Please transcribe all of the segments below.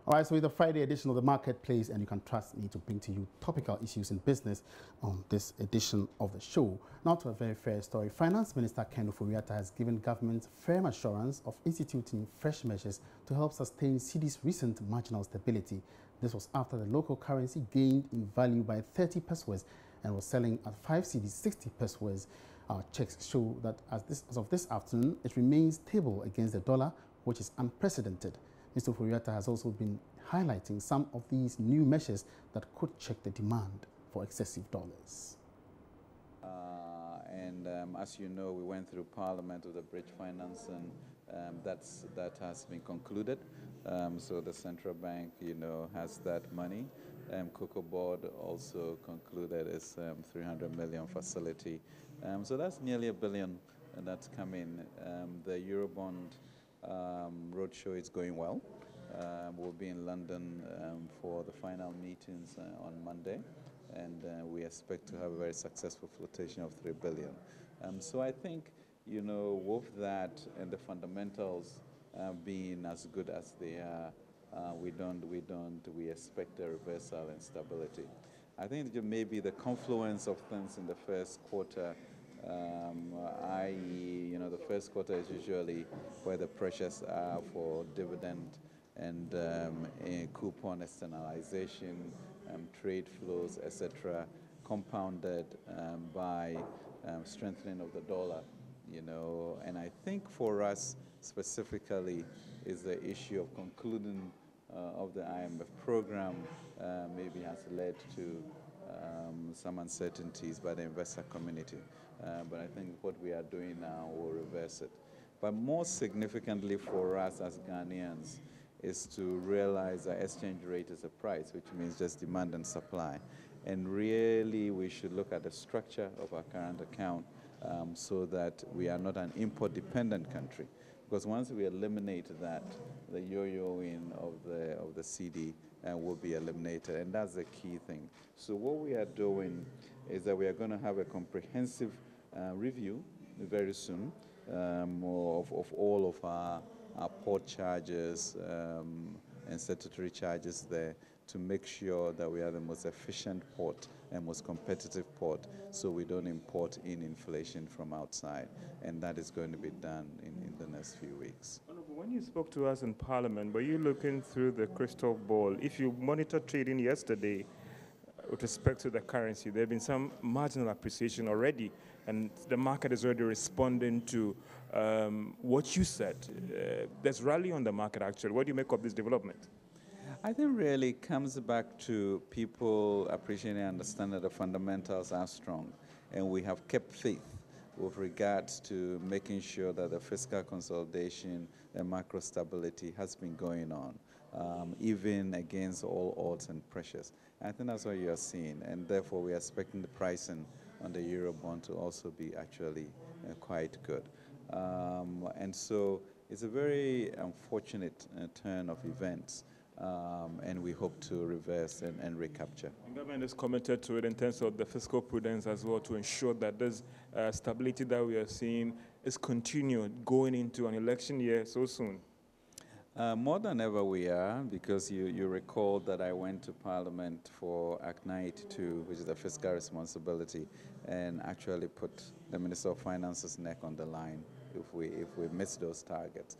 All right, so it's the Friday edition of the Marketplace, and you can trust me to bring to you topical issues in business on this edition of the show. Now to a very fair story. Finance Minister Ken Ofori-Atta has given government firm assurance of instituting fresh measures to help sustain cedi's recent marginal stability. This was after the local currency gained in value by 30 pesos and was selling at 5 cedis 60 pesos. Our checks show that as of this afternoon, it remains stable against the dollar, which is unprecedented. Mr. Ofori-Atta has also been highlighting some of these new measures that could check the demand for excessive dollars. As you know, we went through Parliament with the bridge finance, and that has been concluded. So the central bank, has that money. Cocoa Board also concluded its 300 million facility. So that's nearly $1 billion that's coming. The Eurobond roadshow is going well. We'll be in London for the final meetings on Monday, and we expect to have a very successful flotation of $3 billion. So I think, with that and the fundamentals being as good as they are, we expect a reversal and stability. I think maybe the confluence of things in the first quarter, i.e., the first quarter is usually where the pressures are for dividend and coupon externalization, trade flows, etc., compounded by strengthening of the dollar, and I think for us specifically is the issue of concluding of the IMF program maybe has led to some uncertainties by the investor community. But I think what we are doing now will reverse it. But more significantly for us as Ghanaians is to realize that exchange rate is a price, which means just demand and supply. And really we should look at the structure of our current account so that we are not an import-dependent country. Because once we eliminate that, the yo-yoing of the cedi will be eliminated, and that's the key thing. So what we are doing is that we are going to have a comprehensive review very soon of all of our port charges and statutory charges there, to make sure that we are the most efficient port and most competitive port, so we don't import in inflation from outside. And that is going to be done in the next few weeks. When you spoke to us in Parliament, were you looking through the crystal ball? If you monitor trading yesterday with respect to the currency, there have been some marginal appreciation already, and the market is already responding to what you said. There's rally on the market, actually. What do you make of this development? I think really comes back to people appreciating and understanding that the fundamentals are strong, and we have kept faith with regards to making sure that the fiscal consolidation and macro stability has been going on, even against all odds and pressures. I think that's what you are seeing, and therefore we are expecting the pricing on the Eurobond to also be actually quite good. And so it's a very unfortunate turn of events. And we hope to reverse and recapture. The government is committed to it in terms of the fiscal prudence as well, to ensure that this stability that we are seeing is continued going into an election year so soon. More than ever we are, because you recall that I went to Parliament for Act 92, which is the fiscal responsibility, and actually put the Minister of Finance's neck on the line if we miss those targets.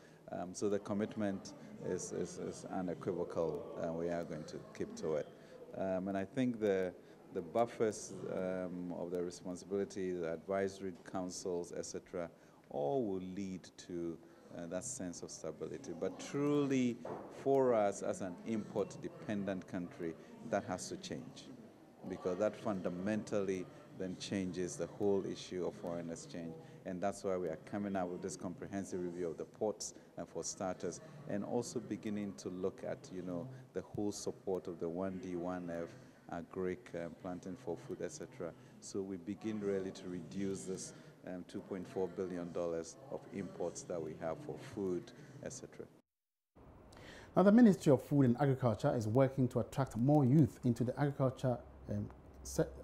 So the commitment is unequivocal, and we are going to keep to it. And I think the buffers of the responsibility, the advisory councils, etc., all will lead to that sense of stability. But truly, for us as an import-dependent country, that has to change, because that fundamentally then changes the whole issue of foreign exchange. And that's why we are coming out with this comprehensive review of the ports, for starters, and also beginning to look at, the whole support of the 1D, 1F, agric, planting for food, etc. So we begin really to reduce this $2.4 billion of imports that we have for food, etc. Now, the Ministry of Food and Agriculture is working to attract more youth into the agriculture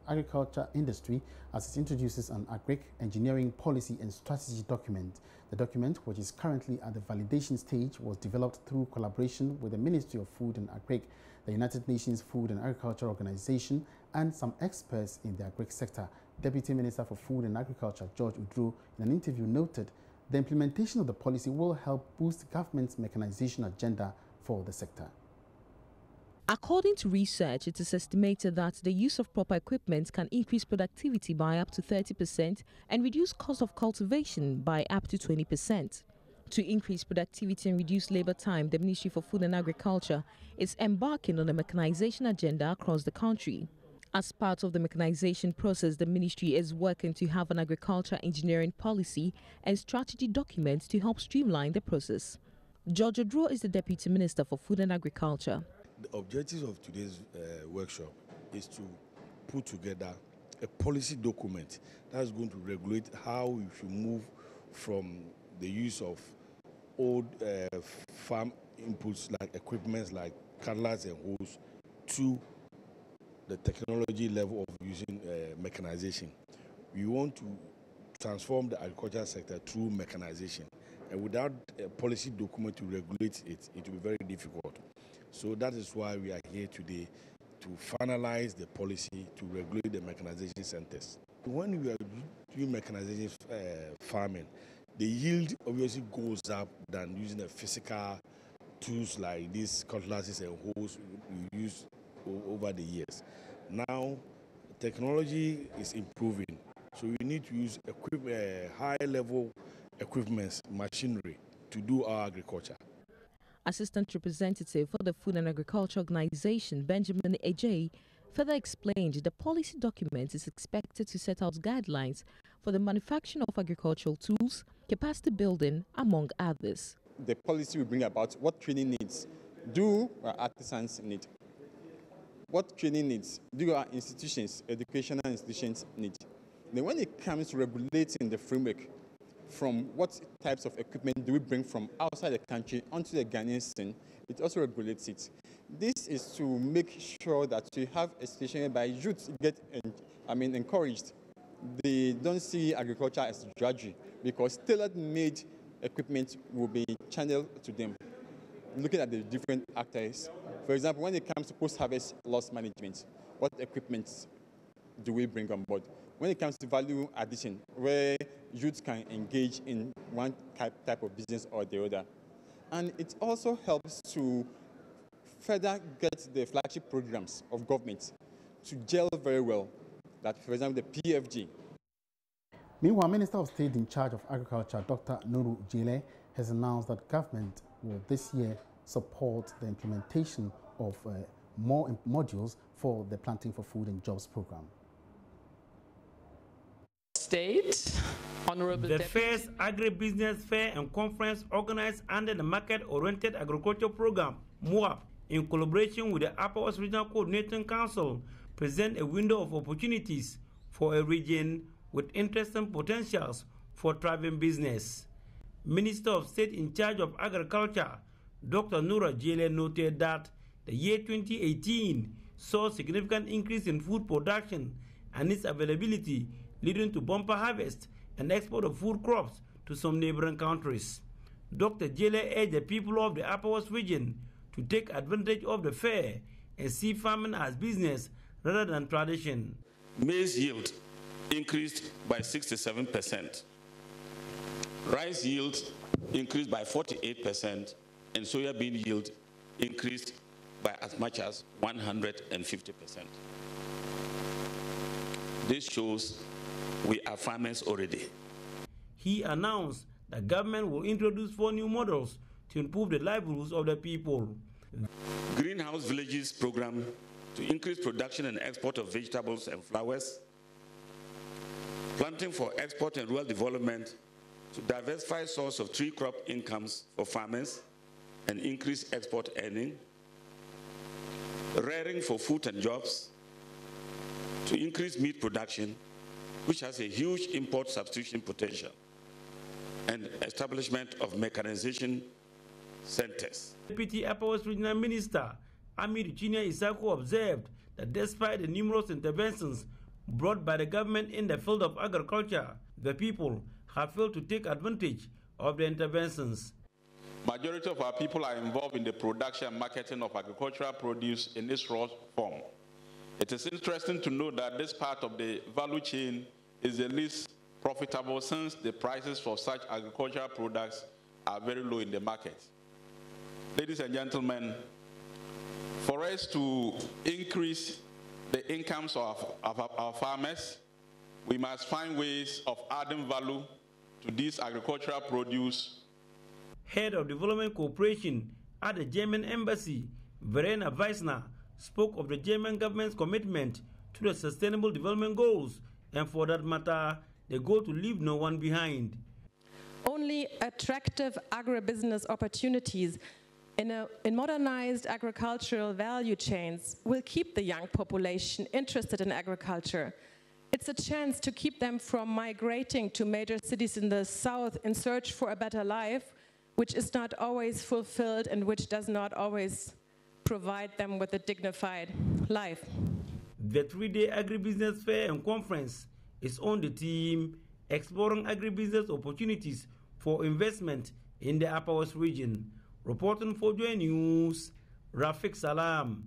agriculture industry as it introduces an agric engineering policy and strategy document. The document, which is currently at the validation stage, was developed through collaboration with the Ministry of Food and Agric, the United Nations Food and Agriculture Organization, and some experts in the agric sector. Deputy Minister for Food and Agriculture, George Udro, in an interview noted the implementation of the policy will help boost government's mechanization agenda for the sector. According to research, it is estimated that the use of proper equipment can increase productivity by up to 30% and reduce cost of cultivation by up to 20%. To increase productivity and reduce labor time, the Ministry for Food and Agriculture is embarking on a mechanization agenda across the country. As part of the mechanization process, the ministry is working to have an agriculture engineering policy and strategy document to help streamline the process. George Odro is the Deputy Minister for Food and Agriculture. The objective of today's workshop is to put together a policy document that is going to regulate how we should move from the use of old farm inputs like equipment like cutlass and hoes to the technology level of using mechanization. We want to transform the agricultural sector through mechanization, and without a policy document to regulate it, it will be very difficult. So that is why we are here today, to finalize the policy to regulate the mechanization centers. When we are doing mechanization farming, the yield obviously goes up than using the physical tools like these cutlasses and hoes we use over the years. Now, technology is improving, so we need to use high-level equipment, machinery, to do our agriculture. Assistant Representative for the Food and Agriculture Organization, Benjamin Ejay, further explained the policy document is expected to set out guidelines for the manufacturing of agricultural tools, capacity building, among others. The policy will bring about what training needs do our artisans need. What training needs do our institutions, educational institutions need. Then when it comes to regulating the framework, from what types of equipment do we bring from outside the country onto the Ghanaian scene, it also regulates it. This is to make sure that we have a situation whereby youth get encouraged. They don't see agriculture as drudgery, because tailor-made equipment will be channeled to them, looking at the different actors. For example, when it comes to post-harvest loss management, what equipment do we bring on board? When it comes to value addition, where youth can engage in one type of business or the other. And it also helps to further get the flagship programs of government to gel very well. That, for example, the PFG. Meanwhile, Minister of State in charge of Agriculture, Dr. Nuru Jile, has announced that government will this year support the implementation of more modules for the Planting for Food and Jobs program. State, Honorable The Deputy. first agribusiness fair and conference organized under the Market-Oriented Agriculture Program, MOAP, in collaboration with the Upper West Regional Coordinating Council, present a window of opportunities for a region with interesting potentials for thriving business. Minister of State in charge of Agriculture, Dr. Nura Jele, noted that the year 2018 saw a significant increase in food production and its availability, leading to bumper harvest and export of food crops to some neighboring countries. Dr. Jele urged the people of the Upper West region to take advantage of the fair and see farming as business rather than tradition. Maize yield increased by 67%. Rice yield increased by 48%, and soybean yield increased by as much as 150%. This shows we are farmers already. He announced that government will introduce 4 new models to improve the livelihoods of the people. Greenhouse Villages program to increase production and export of vegetables and flowers. Planting for export and rural development to diversify source of tree crop incomes for farmers and increase export earning. Rearing for food and jobs to increase meat production, which has a huge import substitution potential, and establishment of mechanization centers. Deputy Upper West Regional Minister Amir Chinya Isako observed that despite the numerous interventions brought by the government in the field of agriculture, the people have failed to take advantage of the interventions. Majority of our people are involved in the production and marketing of agricultural produce in its raw form. It is interesting to note that this part of the value chain is the least profitable since the prices for such agricultural products are very low in the market. Ladies and gentlemen, for us to increase the incomes of our farmers, we must find ways of adding value to this agricultural produce. Head of Development Cooperation at the German Embassy, Verena Weissner, spoke of the German government's commitment to the Sustainable Development Goals and, for that matter, the goal to leave no one behind. Only attractive agribusiness opportunities in modernized agricultural value chains will keep the young population interested in agriculture. It's a chance to keep them from migrating to major cities in the south in search for a better life, which is not always fulfilled and which does not always provide them with a dignified life. The 3-day agribusiness fair and conference is on the theme Exploring Agribusiness Opportunities for Investment in the Upper West Region. Reporting for JoyNews, Rafik Salam.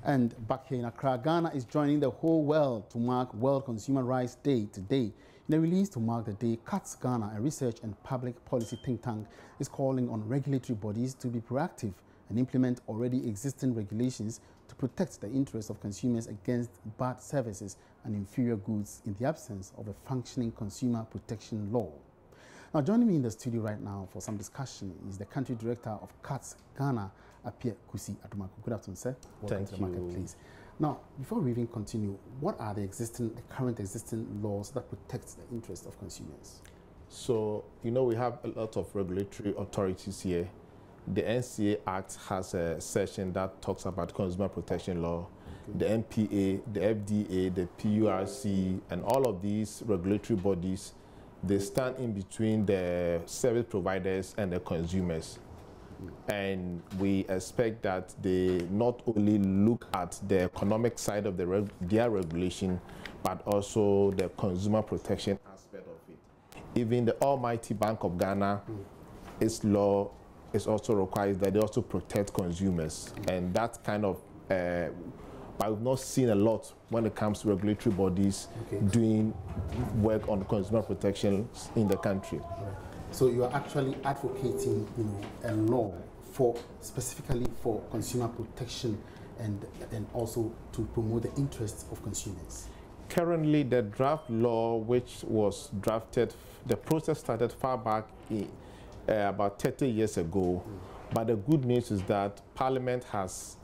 And back here in Accra, Ghana is joining the whole world to mark World Consumer Rights Day today. In a release to mark the day, CATS Ghana, a research and public policy think tank, is calling on regulatory bodies to be proactive and implement already existing regulations to protect the interests of consumers against bad services and inferior goods in the absence of a functioning consumer protection law. Now, joining me in the studio right now for some discussion is the country director of CATS Ghana, Apia Kusi Adumaku. Good afternoon, sir. Welcome to the marketplace. Now, before we even continue, what are the current existing laws that protect the interests of consumers? So, you know, we have a lot of regulatory authorities here. The NCA Act has a section that talks about consumer protection law. Okay. The NPA, the FDA, the PURC, and all of these regulatory bodies, they stand in between the service providers and the consumers. And we expect that they not only look at the economic side of their regulation, but also the consumer protection aspect of it. Even the Almighty Bank of Ghana, its law is also requires that they also protect consumers. And that kind of, but we've not seen a lot when it comes to regulatory bodies doing work on consumer protection in the country. Right. So you are actually advocating, a law specifically for consumer protection and also to promote the interests of consumers. Currently, the draft law, which was drafted, the process started far back about 30 years ago. But the good news is that Parliament has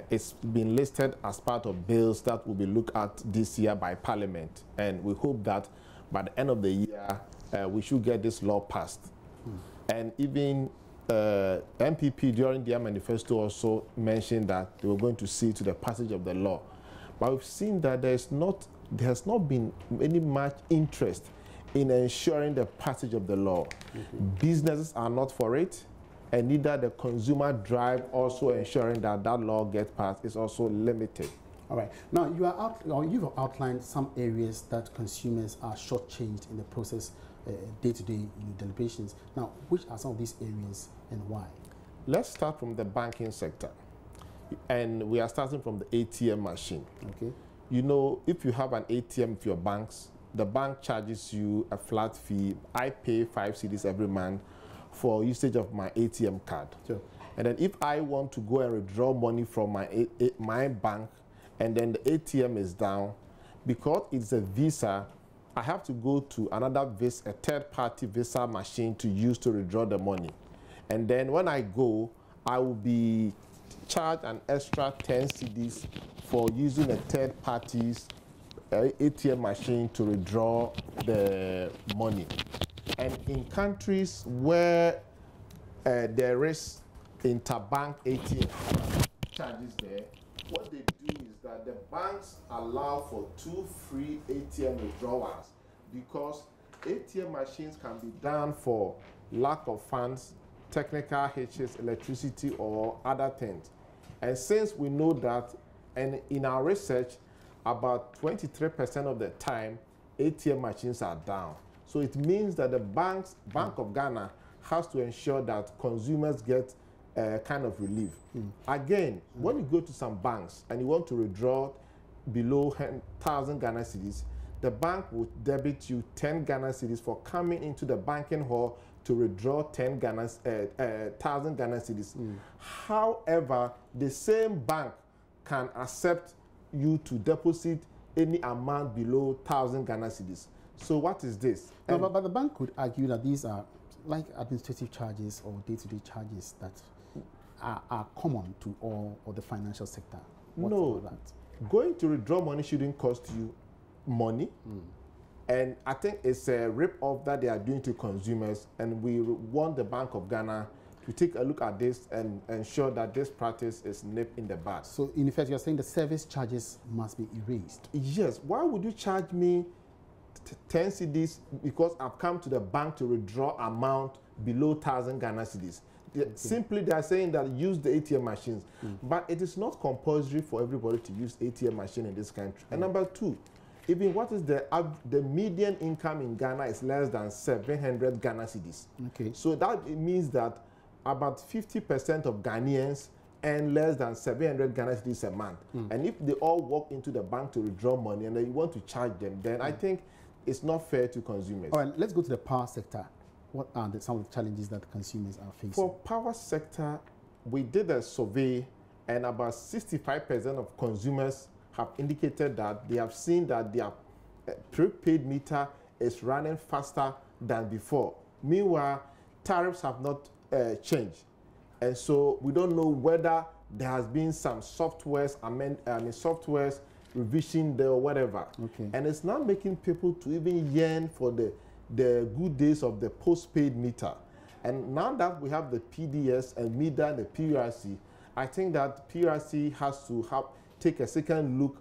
it's been listed as part of bills that will be looked at this year by Parliament, and we hope that by the end of the year we should get this law passed. And even MPP during their manifesto also mentioned that they were going to see to the passage of the law. But we've seen that there has not been any much interest in ensuring the passage of the law. Businesses are not for it, and neither the consumer drive also ensuring that that law gets passed is also limited. All right. Now, you've outlined some areas that consumers are shortchanged in the process, day-to-day deliberations. Now, which are some of these areas and why? Let's start from the banking sector. And we are starting from the ATM machine. Okay. You know, if you have an ATM with your banks, the bank charges you a flat fee. I pay 5 cedis every month for usage of my ATM card. Sure. And then if I want to go and withdraw money from my bank, and then the ATM is down, because it's a Visa, I have to go to another Visa, a third-party Visa machine to use to withdraw the money. And then when I go, I will be charged an extra 10 cedis for using a third party's ATM machine to withdraw the money. And in countries where there is interbank ATM charges there, what they do is that the banks allow for 2 free ATM withdrawals, because ATM machines can be down for lack of funds, technical hitches, electricity, or other things. And since we know that, and in our research, about 23% of the time, ATM machines are down. So it means that the Bank of Ghana has to ensure that consumers get kind of relief. Again, when you go to some banks and you want to withdraw below 1,000 Ghana cedis, the bank will debit you 10 Ghana cedis for coming into the banking hall to withdraw 1,000 Ghana cedis. However, the same bank can accept you to deposit any amount below 1,000 Ghana cedis. So what is this? No, but the bank could argue that these are like administrative charges or day-to-day charges that are common to all of the financial sector. No, going to withdraw money shouldn't cost you money. And I think it's a rip-off that they are doing to consumers, and we want the Bank of Ghana to take a look at this and ensure that this practice is nipped in the bud. So in effect, you're saying the service charges must be erased? Yes. Why would you charge me 10 cedis because I've come to the bank to withdraw amount below 1,000 Ghana cedis? Simply, they are saying that use the ATM machines. But it is not compulsory for everybody to use ATM machine in this country. And number two, even what is the median income in Ghana is less than 700 Ghana cedis. Okay. So that means that about 50% of Ghanaians earn less than 700 Ghana cedis a month. And if they all walk into the bank to withdraw money and then you want to charge them, then I think it's not fair to consumers. All right, let's go to the power sector. What are some of the challenges that consumers are facing? For power sector, we did a survey and about 65% of consumers have indicated that they have seen that their prepaid meter is running faster than before. Meanwhile, tariffs have not changed. And so we don't know whether there has been some softwares revision there or whatever. Okay. And it's not making people to even yearn for the good days of the postpaid meter. And now that we have the PDS and MIDA and the PRC, I think that PRC has to take a second look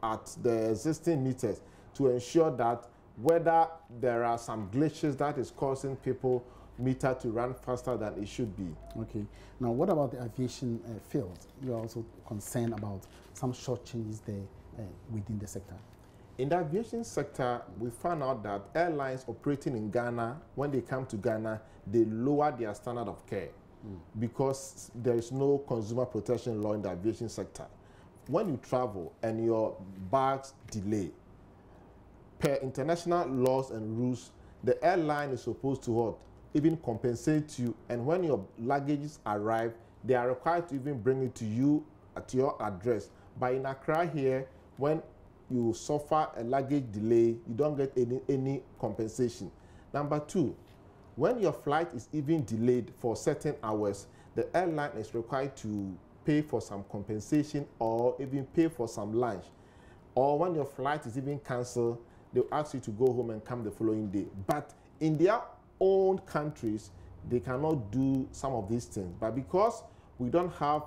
at the existing meters to ensure that whether there are some glitches that is causing people meter to run faster than it should be. Okay. Now, what about the aviation field? You're also concerned about some short changes there within the sector. In the aviation sector, we found out that airlines operating in Ghana, when they come to Ghana, they lower their standard of care because there is no consumer protection law in the aviation sector. When you travel and your bags delay, per international laws and rules, the airline is supposed to what? Even compensate you, and when your luggages arrive, they are required to even bring it to you at your address. But in Accra here, when you suffer a luggage delay, you don't get any compensation. Number two, when your flight is even delayed for certain hours, the airline is required to pay for some compensation or even pay for some lunch. Or when your flight is even cancelled, they'll ask you to go home and come the following day. But in their own countries, they cannot do some of these things. But because we don't have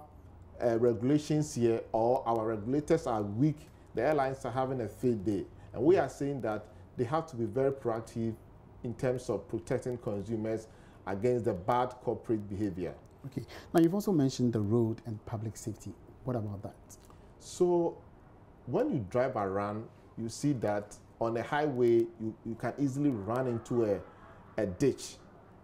regulations here, or our regulators are weak, the airlines are having a field day. And we are saying that they have to be very proactive in terms of protecting consumers against the bad corporate behavior. Okay. Now, you've also mentioned the road and public safety. What about that? So when you drive around, you see that on a highway, you can easily run into a ditch.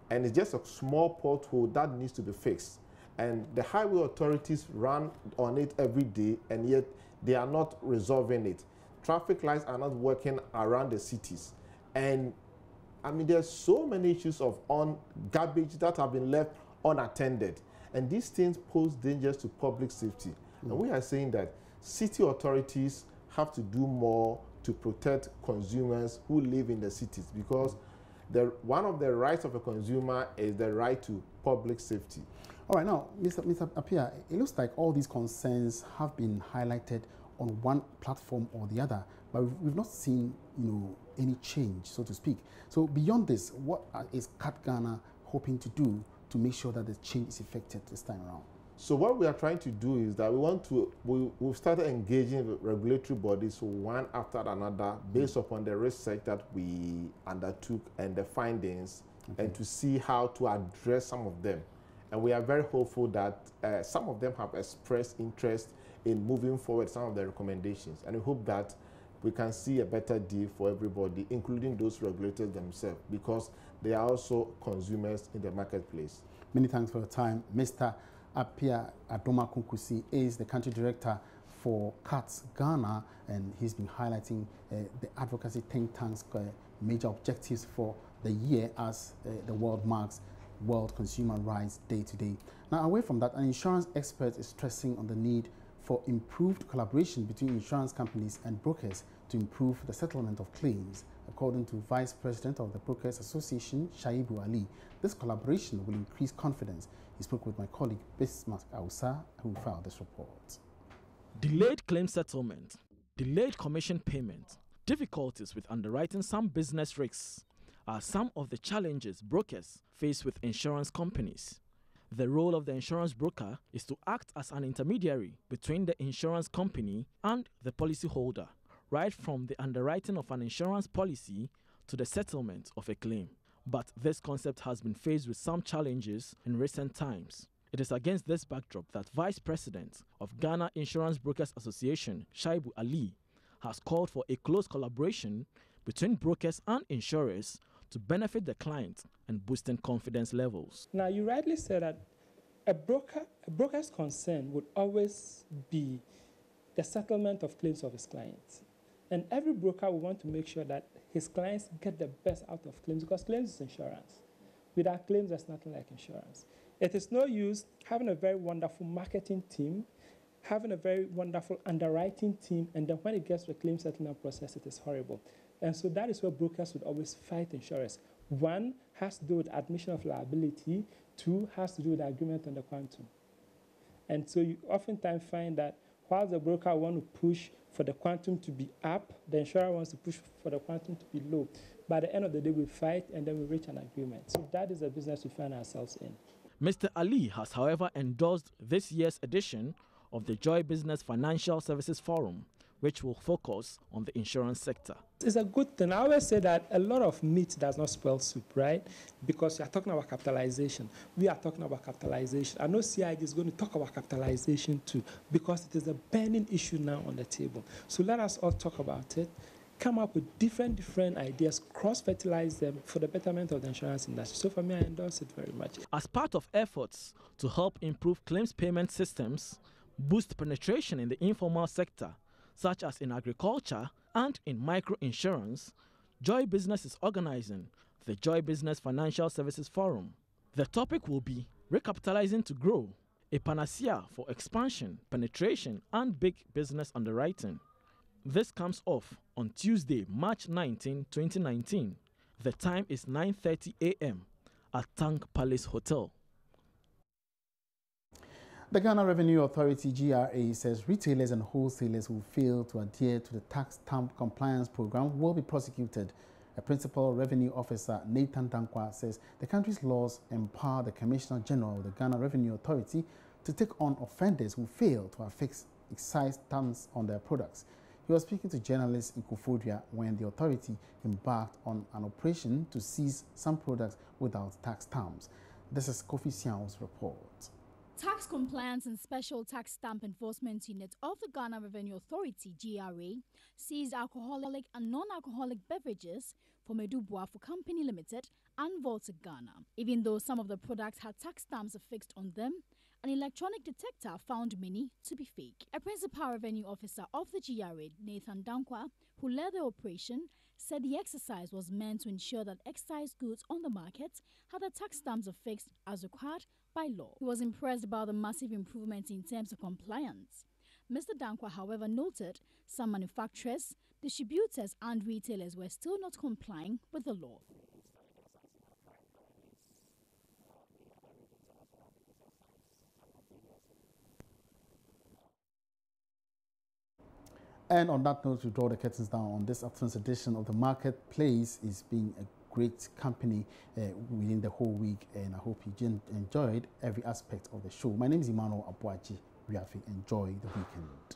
And it's just a small pothole that needs to be fixed. And the highway authorities run on it every day, and yet they are not resolving it. Traffic lights are not working around the cities. And I mean, there's so many issues of garbage that have been left unattended. And these things pose dangers to public safety. And we are saying that city authorities have to do more to protect consumers who live in the cities, because one of the rights of a consumer is the right to public safety. All right, now, Mr. Appiah, it looks like all these concerns have been highlighted on one platform or the other, but we've not seen, any change, so to speak. So beyond this, what is CAT Ghana hoping to do to make sure that the change is effected this time around? So what we are trying to do is that we've started engaging with regulatory bodies one after another based upon the research that we undertook and the findings and to see how to address some of them. And we are very hopeful that some of them have expressed interest in moving forward some of the recommendations. And we hope that we can see a better deal for everybody, including those regulators themselves, because they are also consumers in the marketplace. Many thanks for your time. Mr. Apia Adoma Kunkusi is the country director for CATS Ghana, and he's been highlighting the advocacy think tank's major objectives for the year as the world marks World Consumer Rights Day today. Now, away from that, an insurance expert is stressing on the need for improved collaboration between insurance companies and brokers to improve the settlement of claims. According to Vice President of the Brokers Association, Shaibu Ali, this collaboration will increase confidence. He spoke with my colleague Bismarck Ausa, who filed this report. Delayed claim settlement, delayed commission payment, difficulties with underwriting some business risks are some of the challenges brokers face with insurance companies. The role of the insurance broker is to act as an intermediary between the insurance company and the policyholder, right from the underwriting of an insurance policy to the settlement of a claim. But this concept has been faced with some challenges in recent times. It is against this backdrop that Vice President of Ghana Insurance Brokers Association, Shaibu Ali, has called for a close collaboration between brokers and insurers to benefit the client and boosting confidence levels. Now, you rightly said that a broker's concern would always be the settlement of claims of his clients. And every broker will want to make sure that his clients get the best out of claims, because claims is insurance. Without claims, there's nothing like insurance. It is no use having a very wonderful marketing team, having a very wonderful underwriting team, and then when it gets to the claim settlement process, it is horrible. And so that is where brokers would always fight insurers. One has to do with admission of liability. Two has to do with the agreement on the quantum. And so you oftentimes find that while the broker wants to push for the quantum to be up, the insurer wants to push for the quantum to be low. By the end of the day, we fight and then we reach an agreement. So that is the business we find ourselves in. Mr. Ali has, however, endorsed this year's edition of the Joy Business Financial Services Forum, which will focus on the insurance sector. It's a good thing. I always say that a lot of meat does not spoil soup, right? Because you are talking about capitalization. We are talking about capitalization. I know CID is going to talk about capitalization too, because it is a burning issue now on the table. So let us all talk about it, come up with different ideas, cross-fertilize them for the betterment of the insurance industry. So for me, I endorse it very much. As part of efforts to help improve claims payment systems, boost penetration in the informal sector, such as in agriculture and in micro-insurance, Joy Business is organizing the Joy Business Financial Services Forum. The topic will be Recapitalizing to Grow, a panacea for expansion, penetration, and big business underwriting. This comes off on Tuesday, March 19, 2019. The time is 9:30 a.m. at Tank Palace Hotel. The Ghana Revenue Authority, GRA, says retailers and wholesalers who fail to adhere to the tax stamp compliance program will be prosecuted. A principal revenue officer, Nathan Dankwa, says the country's laws empower the Commissioner General of the Ghana Revenue Authority to take on offenders who fail to affix excise stamps on their products. He was speaking to journalists in Koforidua when the authority embarked on an operation to seize some products without tax stamps. This is Kofi Siao's report. Tax Compliance and Special Tax Stamp Enforcement Unit of the Ghana Revenue Authority, GRA, seized alcoholic and non-alcoholic beverages from Edubuafo Company Limited and Volta Ghana. Even though some of the products had tax stamps affixed on them, an electronic detector found many to be fake. A principal revenue officer of the GRA, Nathan Dankwa, who led the operation, said the exercise was meant to ensure that excise goods on the market had the tax stamps affixed as required by law. He was impressed about the massive improvement in terms of compliance. Mr. Dankwa, however, noted some manufacturers, distributors and retailers were still not complying with the law. And on that note, we draw the curtains down on this afternoon's edition of The Marketplace. It's been a great company within the whole week, and I hope you enjoyed every aspect of the show. My name is Emmanuel Abuaji. We have enjoyed the weekend.